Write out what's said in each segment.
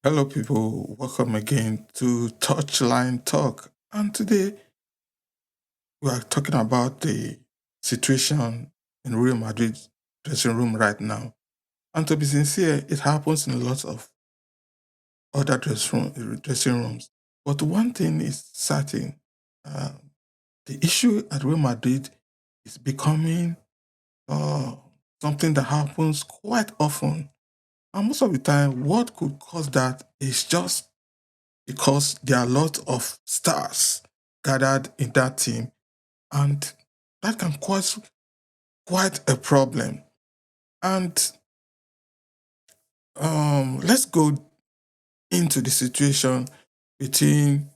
Hello, people. Welcome again to Touchline Talk. And today we are talking about the situation in Real Madrid dressing room right now. And to be sincere, it happens in a lot of other dressing rooms. But one thing is certain: uh, the issue at Real Madrid is becoming uh, something that happens quite often. And most of the time, what could cause that is just because there are a lot of stars gathered in that team, and that can cause quite a problem. And let's go into the situation between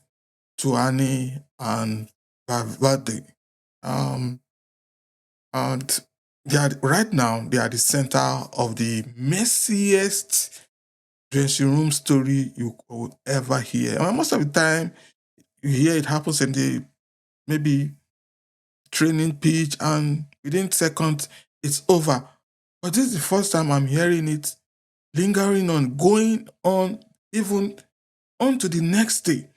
Tchouaméni and Valverde. Um, and right now they are the center of the messiest dressing room story you could ever hear. And most of the time, you hear it happens in the maybe training pitch, and within seconds it's over. But this is the first time I'm hearing it lingering on, going on, even on to the next day.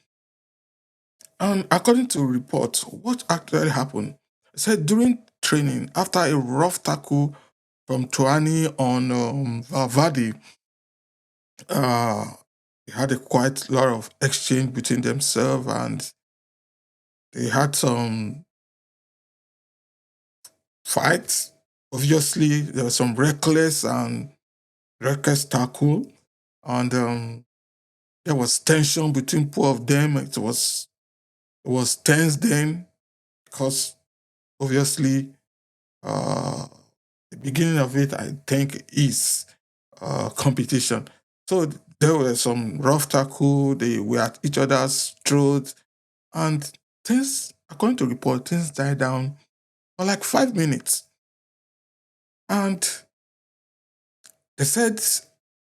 And according to reports, what actually happened? It said during training, after a rough tackle from Tuani on Valverde, uh, they had a quite lot of exchange between themselves, and they had some fights. Obviously, there was some reckless tackle, and there was tension between two of them. It was tense then because obviously uh, the beginning of it, I think, is competition. So there were some rough tackle. They were at each other's throats, and things, according to report, things died down for like 5 minutes. And they said,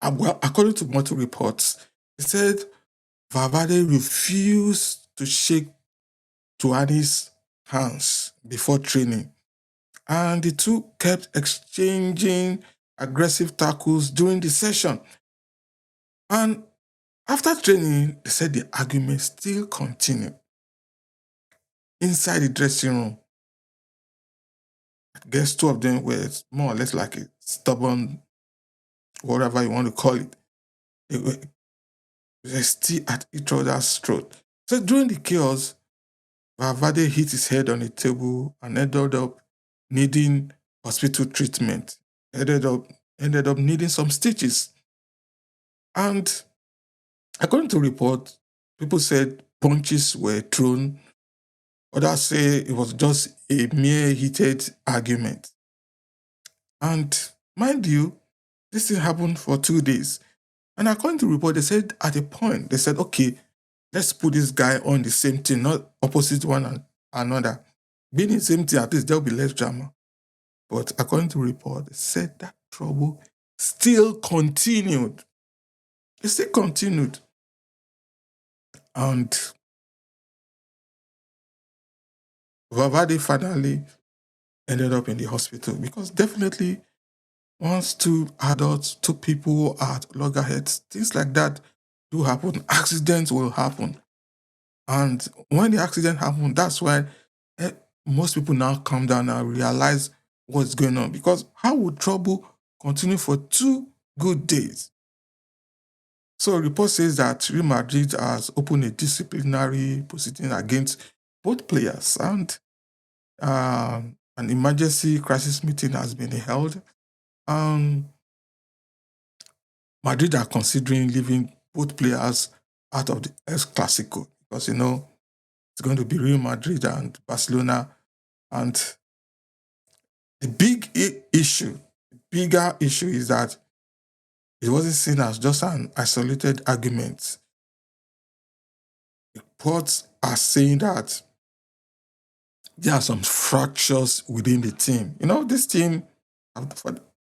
well, according to multiple reports, they said Valverde refused to shake Tuani's hands before training, and the two kept exchanging aggressive tackles during the session. And after training, they said the argument still continued inside the dressing room. I guess two of them were more or less like a stubborn, whatever you want to call it. They were still at each other's throat. So during the chaos, Valverde hit his head on the table and ended up needing hospital treatment. Ended up ended up needing some stitches. And according to report, people said punches were thrown. Others say it was just a mere heated argument. And mind you, this thing happened for 2 days. And according to report, they said at a point, they said, okay, let's put this guy on the same team, not opposite another. Being in the same team, at least there'll be less drama. But according to report, they said that trouble still continued. It still continued. And Valverde finally ended up in the hospital because definitely once two adults, two people at loggerheads, things like that do happen. Accidents will happen. And when the accident happened, that's why eh, most people now calm down and realize what's going on. Because how would trouble continue for 2 good days? So a report says that Real Madrid has opened a disciplinary proceeding against both players, and an emergency crisis meeting has been held. Um, Madrid are considering leaving both players out of the El Clasico because it's going to be Real Madrid and Barcelona, and the bigger issue is that it wasn't seen as just an isolated argument. Reports are saying that there are some fractures within the team. This team, I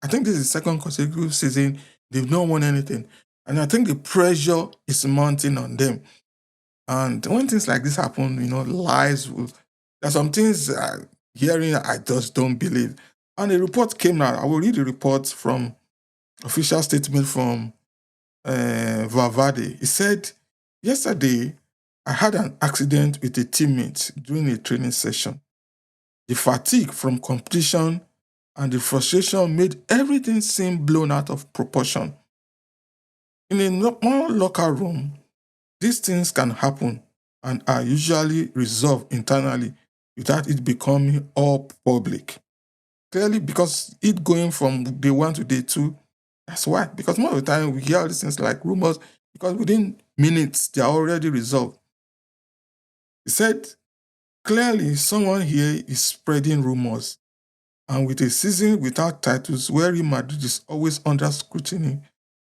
think this is the second consecutive season they've not won anything. And I think the pressure is mounting on them. And when things like this happen, lies will. There's some things hearing I just don't believe. And a report came out. I will read the report from official statement from Valverde. He said, "Yesterday, I had an accident with a teammate during a training session. The fatigue from competition and the frustration made everything seem blown out of proportion. In a normal locker room, these things can happen and are usually resolved internally without it becoming all public. Clearly, because it going from day one to day two, that's why. Because most of the time we hear all these things like rumors, because within minutes they are already resolved." He said, "Clearly, someone here is spreading rumors. And with a season without titles, where Real Madrid is always under scrutiny,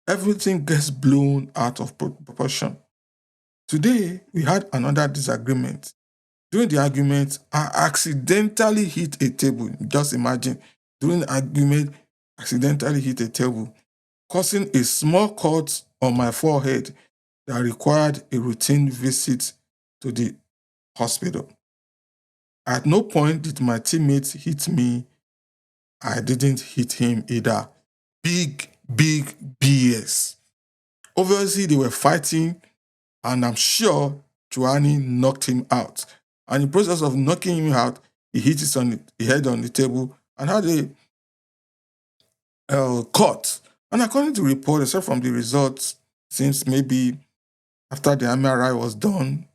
everything gets blown out of proportion. Today, we had another disagreement. During the argument, I accidentally hit a table. Just imagine, during the argument, accidentally hit a table, causing a small cut on my forehead that required a routine visit to the hospital. At no point did my teammates hit me. I didn't hit him either. Big BS. Obviously, they were fighting, and I'm sure Tchouaméni knocked him out. And in the process of knocking him out, he hit his head on the table and had a cut. And according to report, except from the results, since maybe after the MRI was done,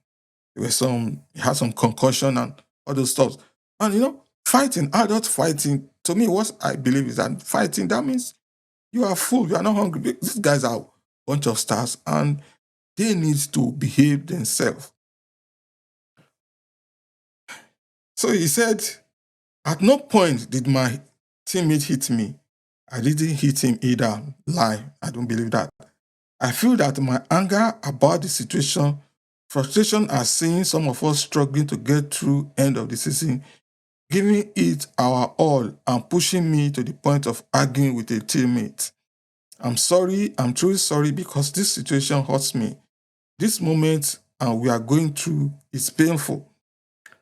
he had some concussion and all those stuff. And fighting, adult fighting, to me, what I believe is that fighting, that means you are full, you are not hungry. These guys are a bunch of stars and they need to behave themselves. So he said, "At no point did my teammate hit me. I didn't hit him either." Lie. I don't believe that. "I feel that my anger about the situation, frustration at seeing some of us struggling to get through end of the season, giving it our all and pushing me to the point of arguing with a teammate. I'm sorry, I'm truly sorry because this situation hurts me. This moment and we are going through is painful.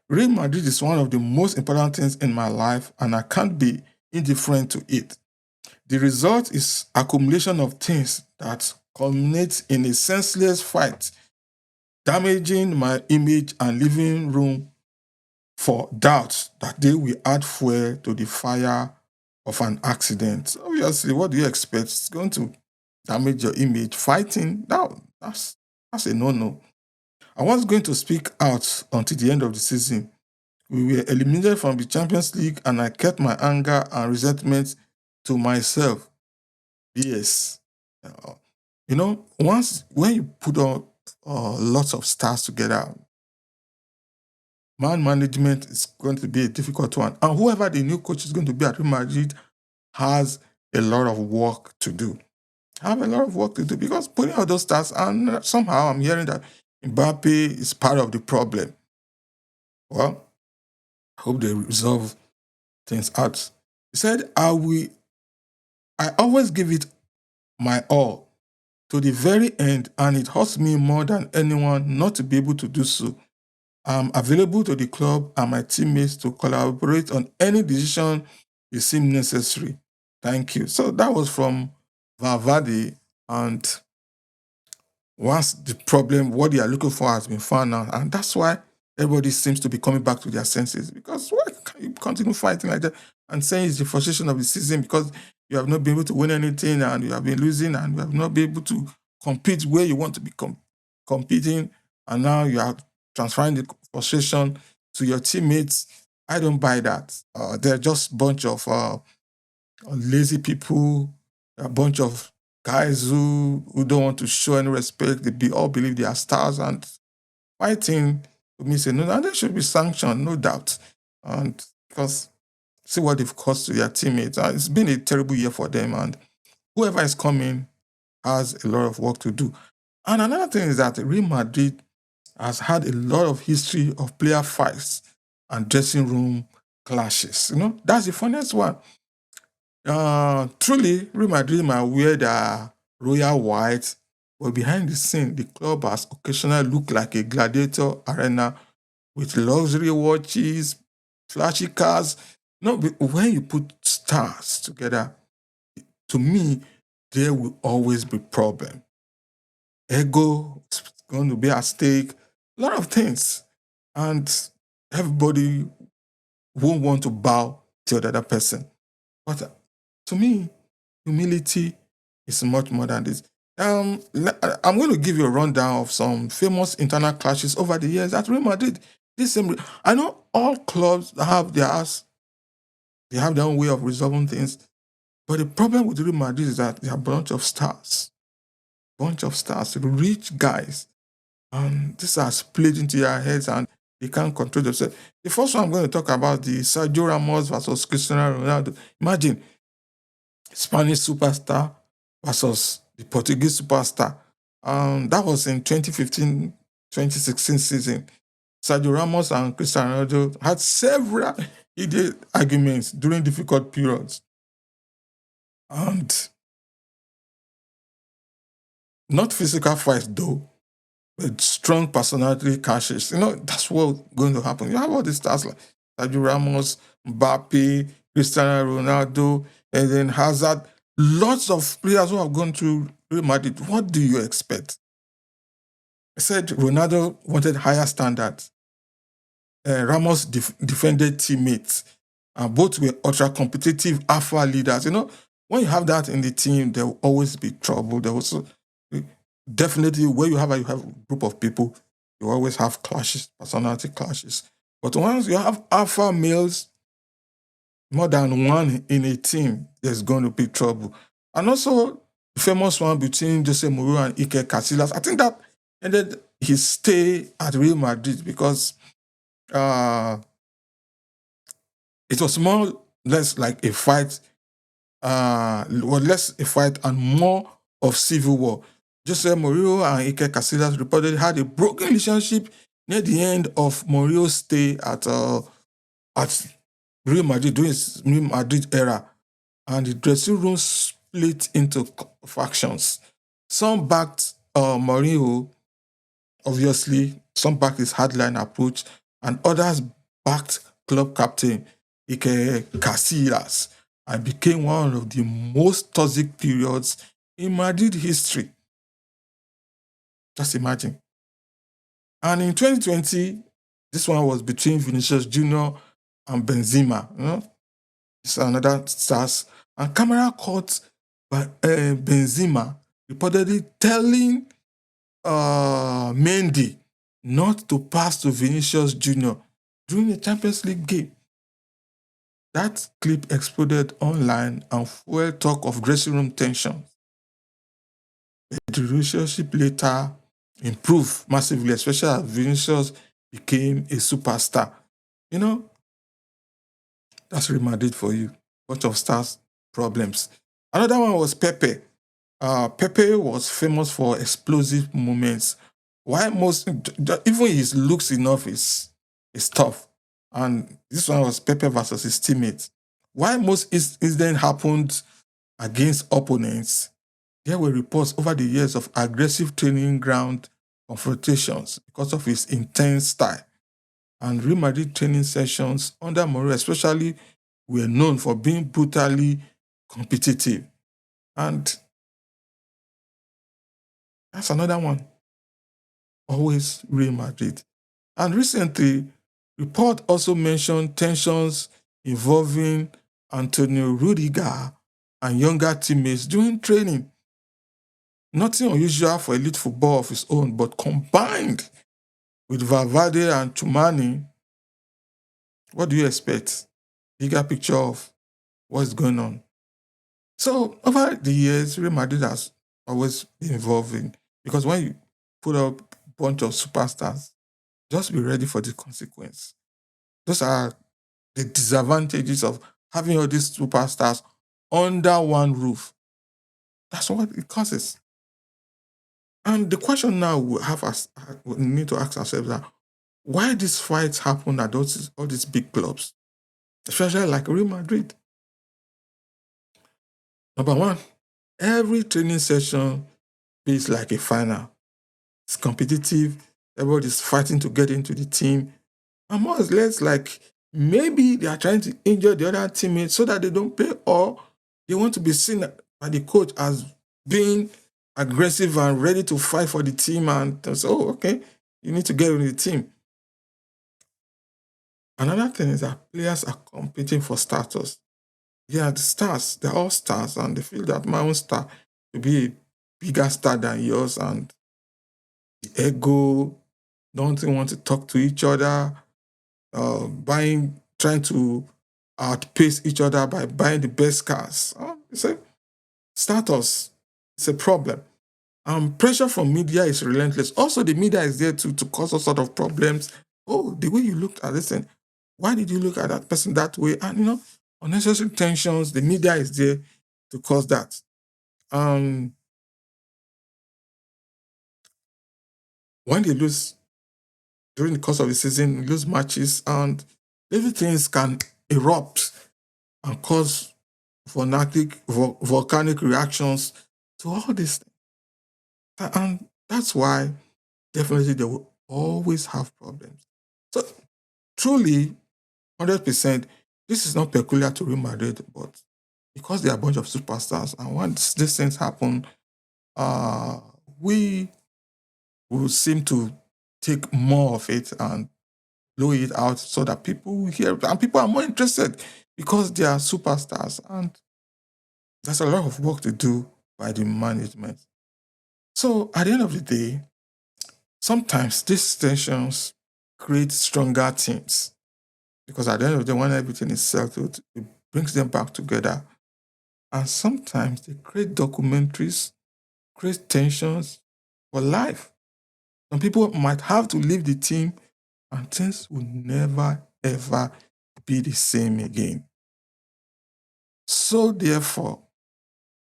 Real Madrid is one of the most important things in my life and I can't be indifferent to it. The result is accumulation of things that culminates in a senseless fight, damaging my image and leaving room for doubt that they will add fuel to the fire of an accident." Obviously, what do you expect? It's going to damage your image. Fighting, no, that's a no-no. I was going to speak out until the end of the season. We were eliminated from the Champions League and I kept my anger and resentment to myself. Yes. Uh, once when you put on lots of stars together, man management is going to be a difficult one. And whoever the new coach is going to be at Real Madrid has a lot of work to do. Have a lot of work to do because putting all those stars, and somehow I'm hearing that Mbappe is part of the problem. Well, I hope they resolve things out. He said, I always give it my all to the very end, and it hurts me more than anyone not to be able to do so. I'm available to the club and my teammates to collaborate on any decision you seem necessary. Thank you." So that was from Valverde. And once the problem, what they are looking for has been found out, and that's why everybody seems to be coming back to their senses. Because why can you continue fighting like that and saying it's the frustration of the season because you have not been able to win anything and you have been losing and you have not been able to compete where you want to be competing, and now you are transferring the frustration to your teammates. I don't buy that. They're just a bunch of lazy people, a bunch of guys who don't want to show any respect. All believe they are stars, and fighting to me say no, they should be sanctioned, no doubt. And because see what they've caused to their teammates. It's been a terrible year for them, and whoever is coming has a lot of work to do. And another thing is that Real Madrid has had a lot of history of player fights and dressing room clashes. That's the funniest one. Truly, Real Madrid might wear their royal white, but behind the scene, the club has occasionally looked like a gladiator arena with luxury watches, flashy cars. No, but when you put stars together, to me, there will always be problem. ego is going to be at stake, a lot of things. And everybody won't want to bow to the other person. But to me, humility is much more than this. I'm going to give you a rundown of some famous internal clashes over the years at Real Madrid. I know all clubs they have their own way of resolving things, but the problem with Real Madrid is that they are a bunch of stars, rich guys, and these are split into their heads and they can't control themselves. The first one I'm going to talk about the Sergio Ramos versus Cristiano Ronaldo. Imagine Spanish superstar versus the Portuguese superstar. That was in 2015-2016 season. Sergio Ramos and Cristiano Ronaldo had several heated arguments during difficult periods. And not physical fights though, with strong personality clashes. That's what's going to happen. You have all these stars like Sergio Ramos, Mbappe, Cristiano Ronaldo, and then Hazard. Lots of players who have gone to Real Madrid. What do you expect? I said Ronaldo wanted higher standards. Ramos defended teammates. Both were ultra competitive alpha leaders. When you have that in the team, there will always be trouble. There also definitely where you have a group of people, you always have clashes, personality clashes. But once you have alpha males, more than one in a team, there's going to be trouble. And also the famous one between Jose Mourinho and Iker Casillas. I think that ended his stay at Real Madrid because it was more or less like a fight, less a fight and more of civil war. Jose Mourinho and Iker Casillas reportedly had a broken relationship near the end of Mourinho's stay at Real Madrid during his Real Madrid era, and the dressing room split into factions. Some backed Mourinho, obviously, some backed his hardline approach, and others backed club captain Iker Casillas, and became one of the most toxic periods in Madrid history. Just imagine. And in 2020, this one was between Vinicius Jr. and Benzema. It's another stars. And camera caught by Benzema reportedly telling Mendy not to pass to Vinicius Jr. during the Champions League game. That clip exploded online and fueled talk of dressing room tension. The relationship later improved massively, especially as Vinicius became a superstar. You know, that's Real Madrid for you. Bunch of stars, problems. Another one was Pepe. Pepe was famous for explosive moments. Why most, even his looks enough is tough. And this one was Pepe versus his teammates. Why most incidents happened against opponents, there were reports over the years of aggressive training ground confrontations because of his intense style. And Real Madrid training sessions under Mourinho especially were known for being brutally competitive. And that's another one. Always Real Madrid. And recently, report also mentioned tensions involving Antonio Rudiger and younger teammates during training. Nothing unusual for elite football of its own, but combined with Valverde and Tchouaméni, what do you expect? Bigger picture of what's going on. So over the years, Real Madrid has always been involving because when you put up a bunch of superstars, just be ready for the consequence. Those are the disadvantages of having all these superstars under one roof. That's what it causes. And the question now we need to ask ourselves that why these fights happen at all these big clubs, especially like Real Madrid. Number one, every training session feels like a final. It's competitive. Everybody's fighting to get into the team. And more or less like maybe they are trying to injure the other teammates so that they don't play, or they want to be seen by the coach as being aggressive and ready to fight for the team, and say, oh, okay, you need to get with the team. Another thing is that players are competing for status. Yeah, the stars, they're all stars, and they feel that my own star to be a bigger star than yours, and the ego, don't want to talk to each other, trying to outpace each other by buying the best cars. It's a status. It's a problem. Pressure from media is relentless. Also, the media is there to cause all sort of problems. Oh, the way you looked at this thing, why did you look at that person that way? And unnecessary tensions. The media is there to cause that. When they lose during the course of the season, lose matches, and little things can erupt and cause volcanic reactions to all these things. And that's why definitely they will always have problems. So truly, 100%, this is not peculiar to Real Madrid, but because they are a bunch of superstars, and once these things happen, we will seem to take more of it and blow it out so that people will hear, and people are more interested because they are superstars, and there's a lot of work to do by the management. So at the end of the day, sometimes these tensions create stronger teams because at the end of the day, when everything is settled, it brings them back together. And sometimes they create documentaries, create tensions for life. Some people might have to leave the team and things will never, ever be the same again. So therefore,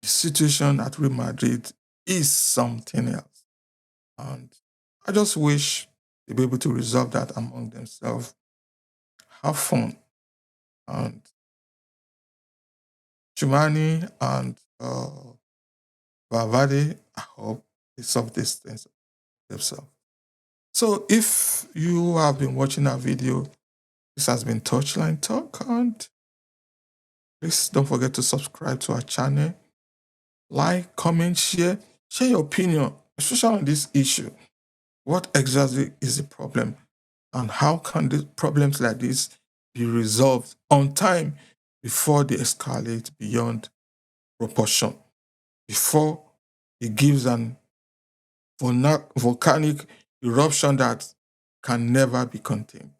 the situation at Real Madrid is something else. And I just wish they'd be able to resolve that among themselves, have fun. And Tchouaméni and Valverde, I hope they solve these things themselves. So if you have been watching our video, this has been Touchline Talk, and please don't forget to subscribe to our channel. Like, comment, share your opinion, especially on this issue. What exactly is the problem? And how can the problems like this be resolved on time before they escalate beyond proportion, before it gives an volcanic eruption that can never be contained?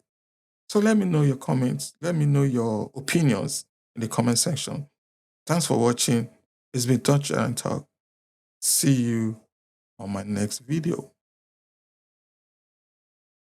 So let me know your comments. Let me know your opinions in the comment section. Thanks for watching. It's been Touch and Talk. See you on my next video.